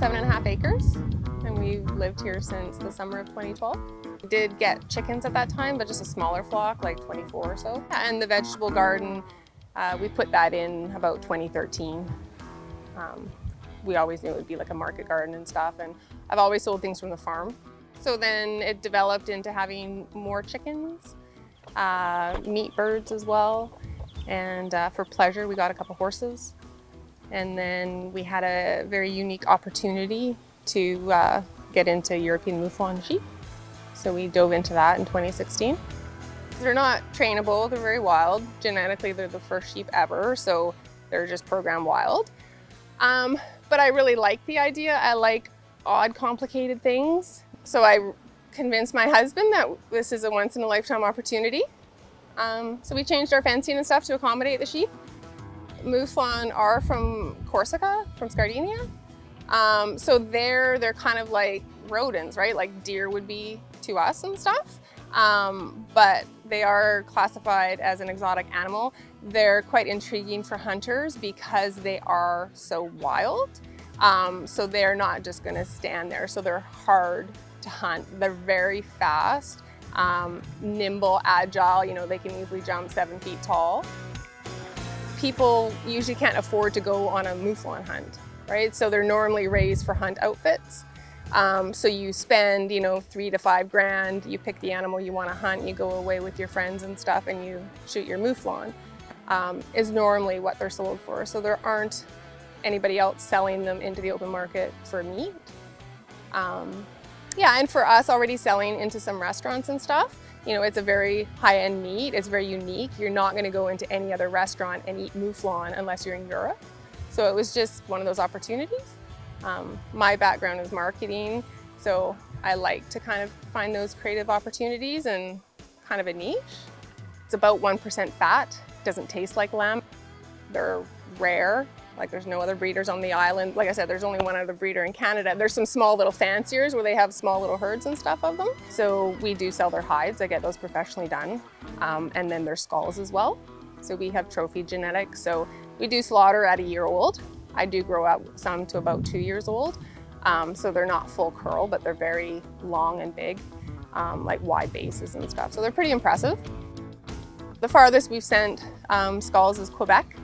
7.5 acres, and we've lived here since the summer of 2012. We did get chickens at that time, but just a smaller flock, like 24 or so. And the vegetable garden, we put that in about 2013. We always knew it would be like a market garden and stuff, and I've always sold things from the farm. So then it developed into having more chickens, meat birds as well, and for pleasure we got a couple horses. And then we had a very unique opportunity to get into European Mouflon sheep. So we dove into that in 2016. They're not trainable, they're very wild. Genetically, they're the first sheep ever, so they're just programmed wild. But I really like the idea. I like odd, complicated things. So I convinced my husband that this is a once-in-a-lifetime opportunity. So we changed our fencing and stuff to accommodate the sheep. Mouflon are from Corsica, from Sardinia. So they're kind of like rodents, right? Like deer would be to us and stuff. But they are classified as an exotic animal. They're quite intriguing for hunters because they are so wild. So they're not just gonna stand there. So they're hard to hunt. They're very fast, nimble, agile. You know, they can easily jump 7 feet tall. People usually can't afford to go on a mouflon hunt, right? So they're normally raised for hunt outfits. So you spend, you know, 3 to 5 grand, you pick the animal you want to hunt, you go away with your friends and stuff and you shoot your mouflon, is normally what they're sold for. So there aren't anybody else selling them into the open market for meat. Yeah, and for us already selling into some restaurants and stuff, you know, it's a very high-end meat, it's very unique. You're not gonna go into any other restaurant and eat mouflon unless you're in Europe. So it was just one of those opportunities. My background is marketing, so I like to kind of find those creative opportunities and kind of a niche. It's about 1% fat, doesn't taste like lamb. They're rare, like there's no other breeders on the island. Like I said, there's only one other breeder in Canada. There's some small little fanciers where they have small little herds and stuff of them. So we do sell their hides, I get those professionally done. And then their skulls as well. So we have trophy genetics. So we do slaughter at a year old. I do grow out some to about 2 years old. So they're not full curl, but they're very long and big, like wide bases and stuff. So they're pretty impressive. The farthest we've sent skulls is Quebec.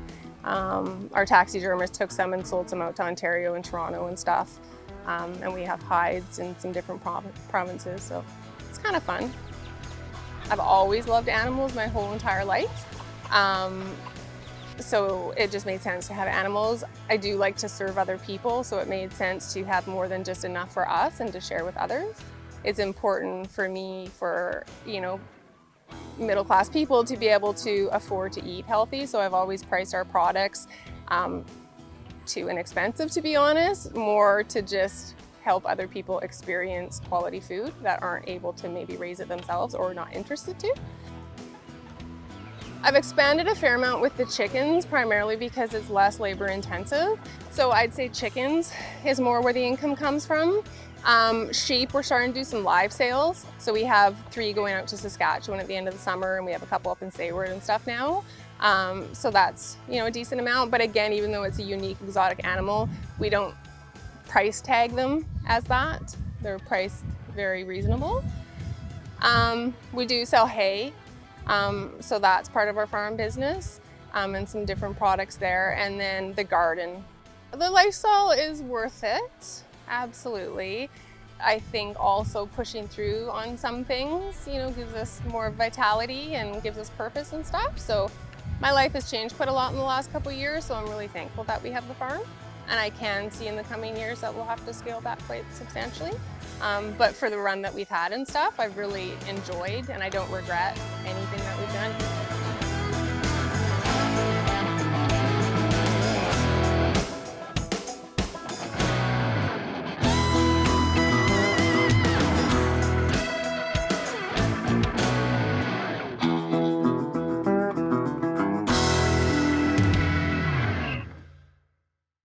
Our taxidermist took some and sold some out to Ontario and Toronto and stuff. And we have hides in some different provinces, so it's kind of fun. I've always loved animals my whole entire life. So it just made sense to have animals. I do like to serve other people, so it made sense to have more than just enough for us and to share with others. It's important for me, for, you know, middle-class people to be able to afford to eat healthy. So I've always priced our products too inexpensive, to be honest, more to just help other people experience quality food that aren't able to maybe raise it themselves or not interested to. I've expanded a fair amount with the chickens, primarily because it's less labor intensive. So I'd say chickens is more where the income comes from. Sheep, we're starting to do some live sales. So we have 3 going out to Saskatchewan at the end of the summer, and we have a couple up in Sayward and stuff now. So that's, you know, a decent amount. But again, even though it's a unique exotic animal, we don't price tag them as that. They're priced very reasonable. We do sell hay. So that's part of our farm business, and some different products there. And then the garden. The lifestyle is worth it, absolutely. I think also pushing through on some things, you know, gives us more vitality and gives us purpose and stuff. So my life has changed quite a lot in the last couple of years, so I'm really thankful that we have the farm. And I can see in the coming years that we'll have to scale that quite substantially. But for the run that we've had and stuff, I've really enjoyed, and I don't regret anything that we've done.